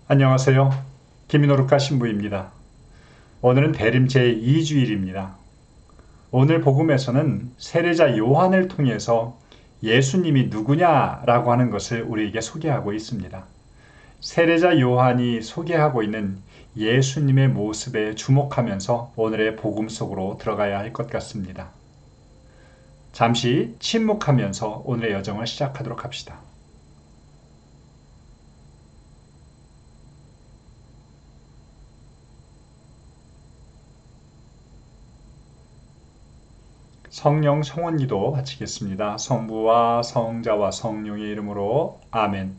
안녕하세요. 김인호룩가 신부입니다. 오늘은 대림 제2주일입니다. 오늘 복음에서는 세례자 요한을 통해서 예수님이 누구냐라고 하는 것을 우리에게 소개하고 있습니다. 세례자 요한이 소개하고 있는 예수님의 모습에 주목하면서 오늘의 복음 속으로 들어가야 할 것 같습니다. 잠시 침묵하면서 오늘의 여정을 시작하도록 합시다. 성령 성원기도 바치겠습니다. 성부와 성자와 성령의 이름으로 아멘.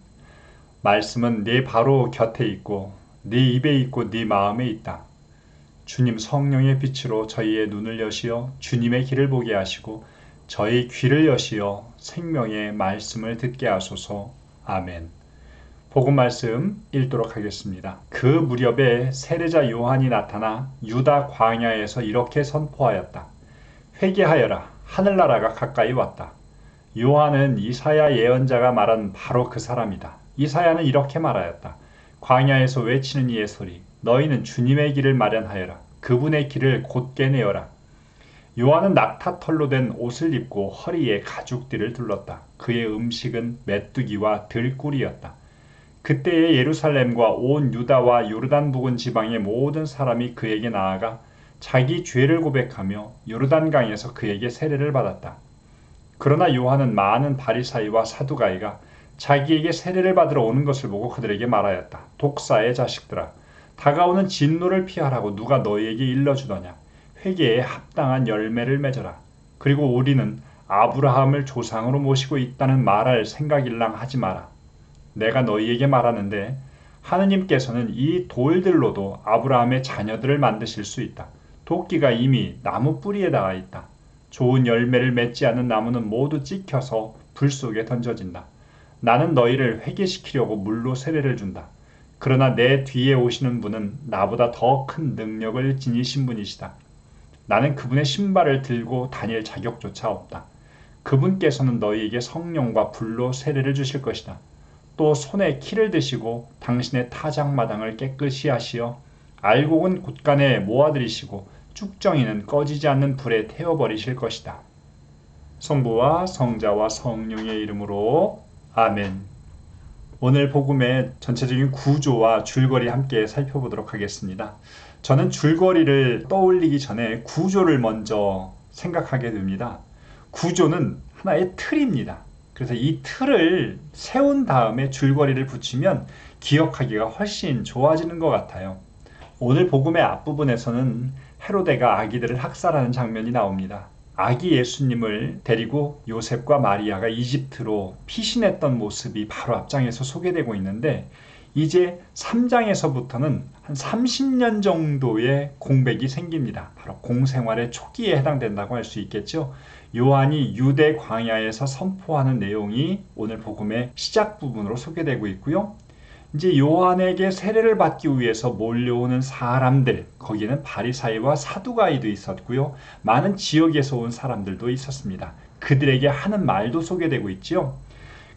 말씀은 네 바로 곁에 있고 네 입에 있고 네 마음에 있다. 주님 성령의 빛으로 저희의 눈을 여시어 주님의 길을 보게 하시고 저희 귀를 여시어 생명의 말씀을 듣게 하소서. 아멘. 복음 말씀 읽도록 하겠습니다. 그 무렵에 세례자 요한이 나타나 유다 광야에서 이렇게 선포하였다. 회개하여라. 하늘나라가 가까이 왔다. 요한은 이사야 예언자가 말한 바로 그 사람이다. 이사야는 이렇게 말하였다. 광야에서 외치는 이의 소리. 너희는 주님의 길을 마련하여라. 그분의 길을 곧게 내어라. 요한은 낙타털로 된 옷을 입고 허리에 가죽띠를 둘렀다. 그의 음식은 메뚜기와 들꿀이었다. 그때의 예루살렘과 온 유다와 요르단 부근 지방의 모든 사람이 그에게 나아가 자기 죄를 고백하며 요르단강에서 그에게 세례를 받았다. 그러나 요한은 많은 바리사이와 사두가이가 자기에게 세례를 받으러 오는 것을 보고 그들에게 말하였다. 독사의 자식들아, 다가오는 진노를 피하라고 누가 너희에게 일러주더냐. 회개에 합당한 열매를 맺어라. 그리고 우리는 아브라함을 조상으로 모시고 있다는 말할 생각일랑 하지 마라. 내가 너희에게 말하는데 하느님께서는 이 돌들로도 아브라함의 자녀들을 만드실 수 있다. 도끼가 이미 나무 뿌리에 닿아 있다. 좋은 열매를 맺지 않는 나무는 모두 찍혀서 불 속에 던져진다. 나는 너희를 회개시키려고 물로 세례를 준다. 그러나 내 뒤에 오시는 분은 나보다 더 큰 능력을 지니신 분이시다. 나는 그분의 신발을 들고 다닐 자격조차 없다. 그분께서는 너희에게 성령과 불로 세례를 주실 것이다. 또 손에 키를 드시고 당신의 타작마당을 깨끗이 하시어 알곡은 곳간에 모아들이시고 쭉정이는 꺼지지 않는 불에 태워버리실 것이다. 성부와 성자와 성령의 이름으로 아멘. 오늘 복음의 전체적인 구조와 줄거리 함께 살펴보도록 하겠습니다. 저는 줄거리를 떠올리기 전에 구조를 먼저 생각하게 됩니다. 구조는 하나의 틀입니다. 그래서 이 틀을 세운 다음에 줄거리를 붙이면 기억하기가 훨씬 좋아지는 것 같아요. 오늘 복음의 앞부분에서는 헤로데가 아기들을 학살하는 장면이 나옵니다. 아기 예수님을 데리고 요셉과 마리아가 이집트로 피신했던 모습이 바로 앞장에서 소개되고 있는데 이제 3장에서부터는 한 30년 정도의 공백이 생깁니다. 바로 공생활의 초기에 해당된다고 할 수 있겠죠. 요한이 유대 광야에서 선포하는 내용이 오늘 복음의 시작 부분으로 소개되고 있고요. 이제 요한에게 세례를 받기 위해서 몰려오는 사람들, 거기는 바리사이와 사두가이도 있었고요. 많은 지역에서 온 사람들도 있었습니다. 그들에게 하는 말도 소개되고 있죠.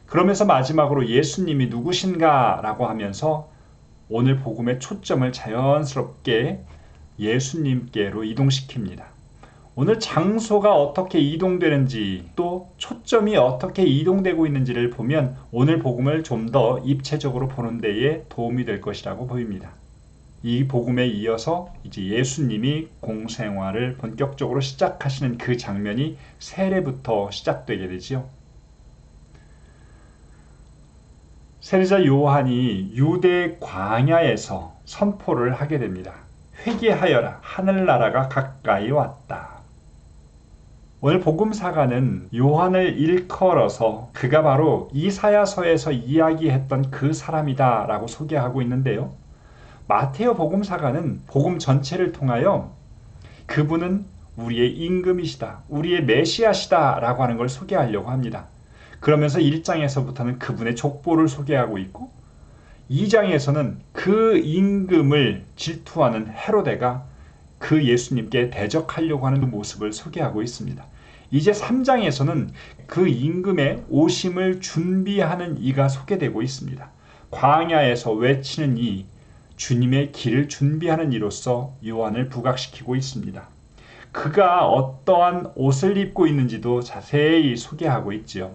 그러면서 마지막으로 예수님이 누구신가 라고 하면서 오늘 복음의 초점을 자연스럽게 예수님께로 이동시킵니다. 오늘 장소가 어떻게 이동되는지 또 초점이 어떻게 이동되고 있는지를 보면 오늘 복음을 좀 더 입체적으로 보는 데에 도움이 될 것이라고 보입니다. 이 복음에 이어서 이제 예수님이 공생활을 본격적으로 시작하시는 그 장면이 세례부터 시작되게 되지요. 세례자 요한이 유대 광야에서 선포를 하게 됩니다. 회개하여라, 하늘나라가 가까이 왔다. 오늘 복음사가는 요한을 일컬어서 그가 바로 이사야서에서 이야기했던 그 사람이다 라고 소개하고 있는데요. 마테오 복음사가는 복음 전체를 통하여 그분은 우리의 임금이시다, 우리의 메시아시다 라고 하는 걸 소개하려고 합니다. 그러면서 1장에서부터는 그분의 족보를 소개하고 있고 2장에서는 그 임금을 질투하는 헤로데가 그 예수님께 대적하려고 하는 모습을 소개하고 있습니다. 이제 3장에서는 그 임금의 오심을 준비하는 이가 소개되고 있습니다. 광야에서 외치는 이 주님의 길을 준비하는 이로써 요한을 부각시키고 있습니다. 그가 어떠한 옷을 입고 있는지도 자세히 소개하고 있지요.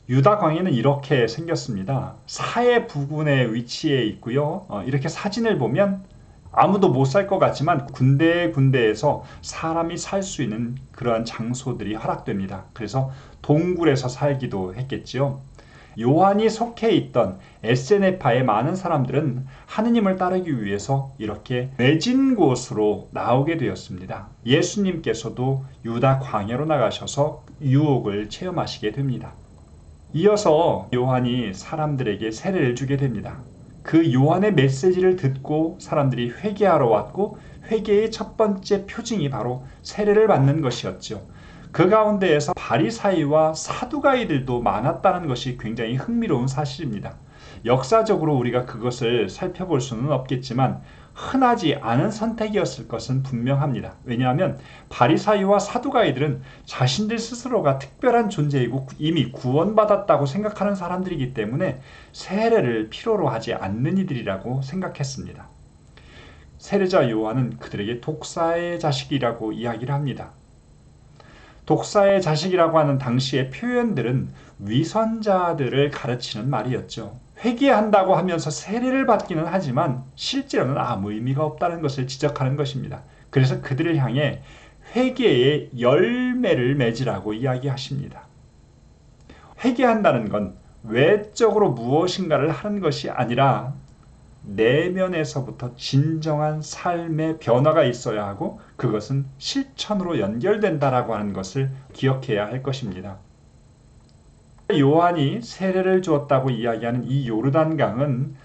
유다 광야는 이렇게 생겼습니다. 사해 부근에 위치해 있고요. 이렇게 사진을 보면 아무도 못 살 것 같지만 군데군데에서 사람이 살 수 있는 그러한 장소들이 허락됩니다. 그래서 동굴에서 살기도 했겠지요. 요한이 속해 있던 에세네파의 많은 사람들은 하느님을 따르기 위해서 이렇게 외진 곳으로 나오게 되었습니다. 예수님께서도 유다 광야로 나가셔서 유혹을 체험하시게 됩니다. 이어서 요한이 사람들에게 세례를 주게 됩니다. 그 요한의 메시지를 듣고 사람들이 회개하러 왔고 회개의 첫 번째 표징이 바로 세례를 받는 것이었죠. 그 가운데에서 바리사이와 사두가이들도 많았다는 것이 굉장히 흥미로운 사실입니다. 역사적으로 우리가 그것을 살펴볼 수는 없겠지만 흔하지 않은 선택이었을 것은 분명합니다. 왜냐하면 바리사이와 사두가이들은 자신들 스스로가 특별한 존재이고 이미 구원받았다고 생각하는 사람들이기 때문에 세례를 필요로 하지 않는 이들이라고 생각했습니다. 세례자 요한은 그들에게 독사의 자식이라고 이야기를 합니다. 독사의 자식이라고 하는 당시의 표현들은 위선자들을 가르치는 말이었죠. 회개한다고 하면서 세례를 받기는 하지만 실제로는 아무 의미가 없다는 것을 지적하는 것입니다. 그래서 그들을 향해 회개의 열매를 맺으라고 이야기하십니다. 회개한다는 건 외적으로 무엇인가를 하는 것이 아니라 내면에서부터 진정한 삶의 변화가 있어야 하고 그것은 실천으로 연결된다라고 하는 것을 기억해야 할 것입니다. 요한이 세례를 주었다고 이야기하는 이 요르단강은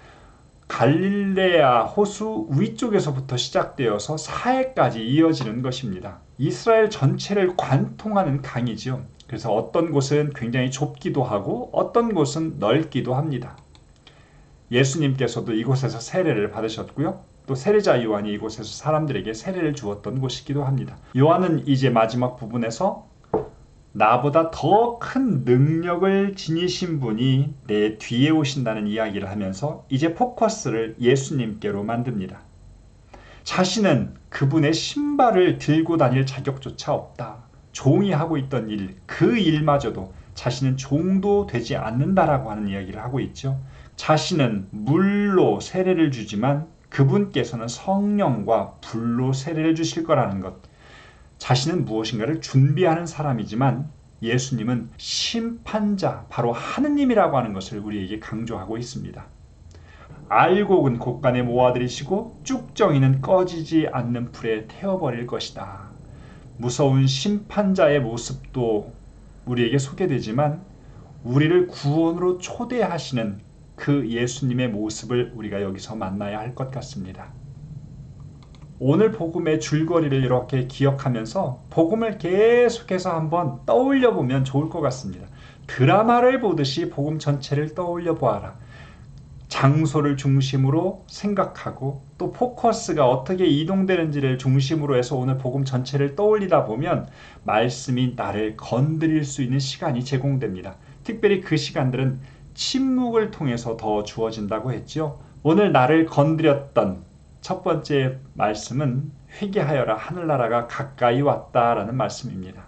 갈릴레아 호수 위쪽에서부터 시작되어서 사해까지 이어지는 것입니다. 이스라엘 전체를 관통하는 강이죠. 그래서 어떤 곳은 굉장히 좁기도 하고 어떤 곳은 넓기도 합니다. 예수님께서도 이곳에서 세례를 받으셨고요. 또 세례자 요한이 이곳에서 사람들에게 세례를 주었던 곳이기도 합니다. 요한은 이제 마지막 부분에서 나보다 더 큰 능력을 지니신 분이 내 뒤에 오신다는 이야기를 하면서 이제 포커스를 예수님께로 만듭니다. 자신은 그분의 신발을 들고 다닐 자격조차 없다. 종이 하고 있던 일, 그 일마저도 자신은 종도 되지 않는다라고 하는 이야기를 하고 있죠. 자신은 물로 세례를 주지만 그분께서는 성령과 불로 세례를 주실 거라는 것. 자신은 무엇인가를 준비하는 사람이지만 예수님은 심판자, 바로 하느님이라고 하는 것을 우리에게 강조하고 있습니다. 알곡은 곳간에 모아들이시고 쭉정이는 꺼지지 않는 불에 태워버릴 것이다. 무서운 심판자의 모습도 우리에게 소개되지만 우리를 구원으로 초대하시는 그 예수님의 모습을 우리가 여기서 만나야 할 것 같습니다. 오늘 복음의 줄거리를 이렇게 기억하면서 복음을 계속해서 한번 떠올려 보면 좋을 것 같습니다. 드라마를 보듯이 복음 전체를 떠올려 보아라. 장소를 중심으로 생각하고 또 포커스가 어떻게 이동되는지를 중심으로 해서 오늘 복음 전체를 떠올리다 보면 말씀이 나를 건드릴 수 있는 시간이 제공됩니다. 특별히 그 시간들은 침묵을 통해서 더 주어진다고 했죠. 오늘 나를 건드렸던 첫 번째 말씀은 회개하여라, 하늘나라가 가까이 왔다라는 말씀입니다.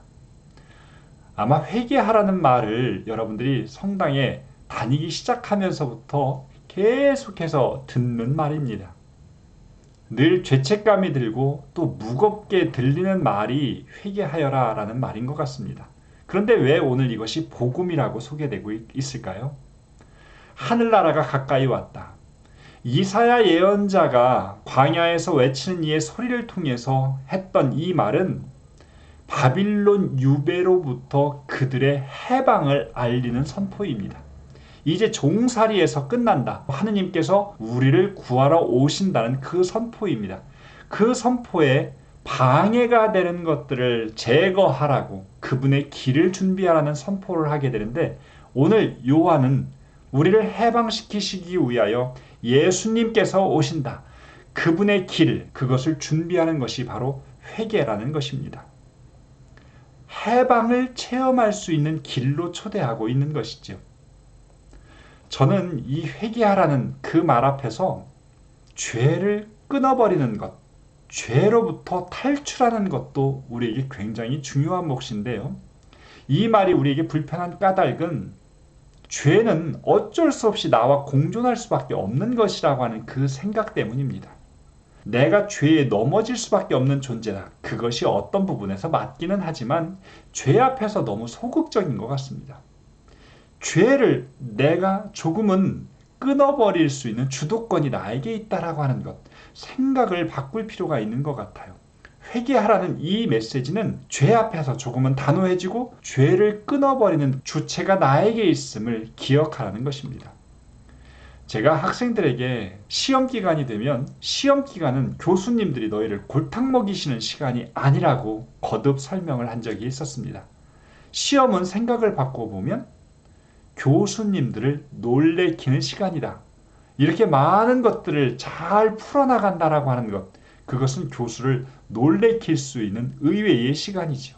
아마 회개하라는 말을 여러분들이 성당에 다니기 시작하면서부터 계속해서 듣는 말입니다. 늘 죄책감이 들고 또 무겁게 들리는 말이 회개하여라 라는 말인 것 같습니다. 그런데 왜 오늘 이것이 복음이라고 소개되고 있을까요? 하늘나라가 가까이 왔다. 이사야 예언자가 광야에서 외치는 이의 소리를 통해서 했던 이 말은 바빌론 유배로부터 그들의 해방을 알리는 선포입니다. 이제 종살이에서 끝난다. 하느님께서 우리를 구하러 오신다는 그 선포입니다. 그 선포에 방해가 되는 것들을 제거하라고 그분의 길을 준비하라는 선포를 하게 되는데 오늘 요한은 우리를 해방시키시기 위하여 예수님께서 오신다. 그분의 길, 그것을 준비하는 것이 바로 회개라는 것입니다. 해방을 체험할 수 있는 길로 초대하고 있는 것이죠. 저는 이 회개하라는 그 말 앞에서 죄를 끊어버리는 것, 죄로부터 탈출하는 것도 우리에게 굉장히 중요한 몫인데요. 이 말이 우리에게 불편한 까닭은 죄는 어쩔 수 없이 나와 공존할 수밖에 없는 것이라고 하는 그 생각 때문입니다. 내가 죄에 넘어질 수밖에 없는 존재다. 그것이 어떤 부분에서 맞기는 하지만 죄 앞에서 너무 소극적인 것 같습니다. 죄를 내가 조금은 끊어버릴 수 있는 주도권이 나에게 있다라고 하는 것, 생각을 바꿀 필요가 있는 것 같아요. 회개하라는 이 메시지는 죄 앞에서 조금은 단호해지고 죄를 끊어버리는 주체가 나에게 있음을 기억하라는 것입니다. 제가 학생들에게 시험 기간이 되면 시험 기간은 교수님들이 너희를 골탕 먹이시는 시간이 아니라고 거듭 설명을 한 적이 있었습니다. 시험은 생각을 바꿔보면 교수님들을 놀래키는 시간이다. 이렇게 많은 것들을 잘 풀어나간다라고 하는 것, 그것은 교수를 놀래킬 수 있는 의외의 시간이죠.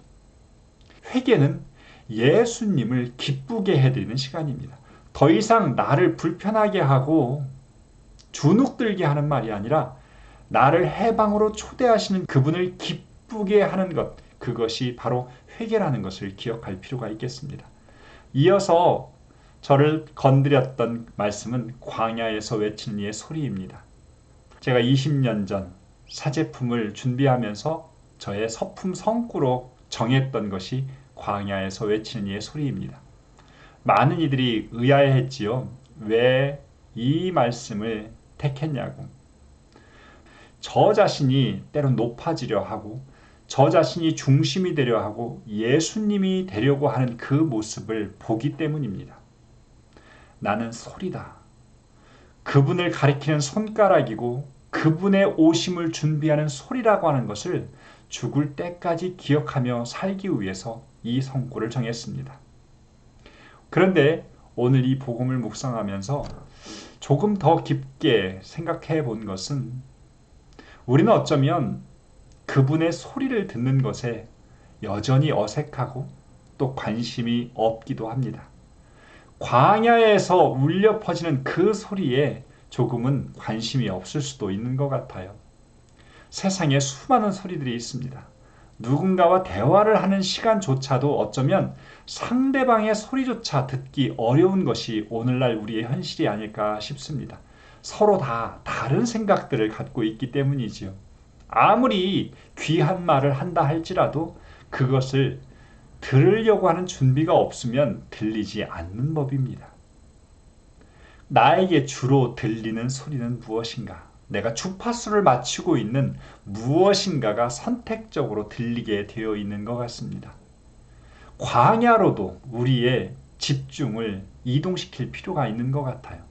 회개는 예수님을 기쁘게 해드리는 시간입니다. 더 이상 나를 불편하게 하고 주눅들게 하는 말이 아니라 나를 해방으로 초대하시는 그분을 기쁘게 하는 것, 그것이 바로 회개라는 것을 기억할 필요가 있겠습니다. 이어서 저를 건드렸던 말씀은 광야에서 외치는 이의 소리입니다. 제가 20년 전 사제품을 준비하면서 저의 서품 성구로 정했던 것이 광야에서 외치는 이의 소리입니다. 많은 이들이 의아해했지요. 왜 이 말씀을 택했냐고. 저 자신이 때론 높아지려 하고 저 자신이 중심이 되려 하고 예수님이 되려고 하는 그 모습을 보기 때문입니다. 나는 소리다. 그분을 가리키는 손가락이고 그분의 오심을 준비하는 소리라고 하는 것을 죽을 때까지 기억하며 살기 위해서 이 성구를 정했습니다. 그런데 오늘 이 복음을 묵상하면서 조금 더 깊게 생각해 본 것은 우리는 어쩌면 그분의 소리를 듣는 것에 여전히 어색하고 또 관심이 없기도 합니다. 광야에서 울려 퍼지는 그 소리에 조금은 관심이 없을 수도 있는 것 같아요. 세상에 수많은 소리들이 있습니다. 누군가와 대화를 하는 시간조차도 어쩌면 상대방의 소리조차 듣기 어려운 것이 오늘날 우리의 현실이 아닐까 싶습니다. 서로 다 다른 생각들을 갖고 있기 때문이지요. 아무리 귀한 말을 한다 할지라도 그것을 들으려고 하는 준비가 없으면 들리지 않는 법입니다. 나에게 주로 들리는 소리는 무엇인가? 내가 주파수를 맞추고 있는 무엇인가가 선택적으로 들리게 되어 있는 것 같습니다. 광야로도 우리의 집중을 이동시킬 필요가 있는 것 같아요.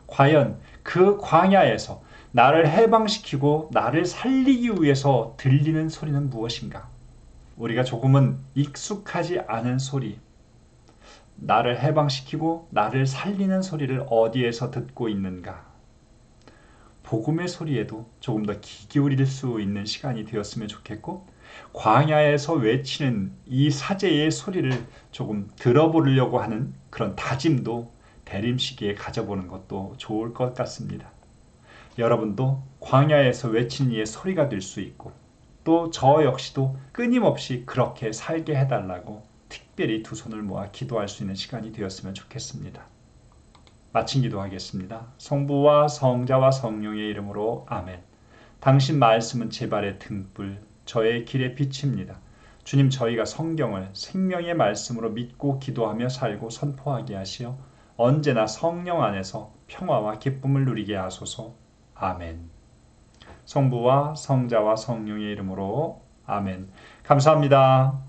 과연 그 광야에서 나를 해방시키고 나를 살리기 위해서 들리는 소리는 무엇인가? 우리가 조금은 익숙하지 않은 소리, 나를 해방시키고 나를 살리는 소리를 어디에서 듣고 있는가? 복음의 소리에도 조금 더 귀 기울일 수 있는 시간이 되었으면 좋겠고, 광야에서 외치는 이 사제의 소리를 조금 들어보려고 하는 그런 다짐도 대림시기에 가져보는 것도 좋을 것 같습니다. 여러분도 광야에서 외치는 이의 소리가 될 수 있고 또 저 역시도 끊임없이 그렇게 살게 해달라고 특별히 두 손을 모아 기도할 수 있는 시간이 되었으면 좋겠습니다. 마친 기도하겠습니다. 성부와 성자와 성령의 이름으로 아멘. 당신 말씀은 제 발의 등불, 저의 길의 빛입니다. 주님, 저희가 성경을 생명의 말씀으로 믿고 기도하며 살고 선포하게 하시어 언제나 성령 안에서 평화와 기쁨을 누리게 하소서. 아멘. 성부와 성자와 성령의 이름으로 아멘. 감사합니다.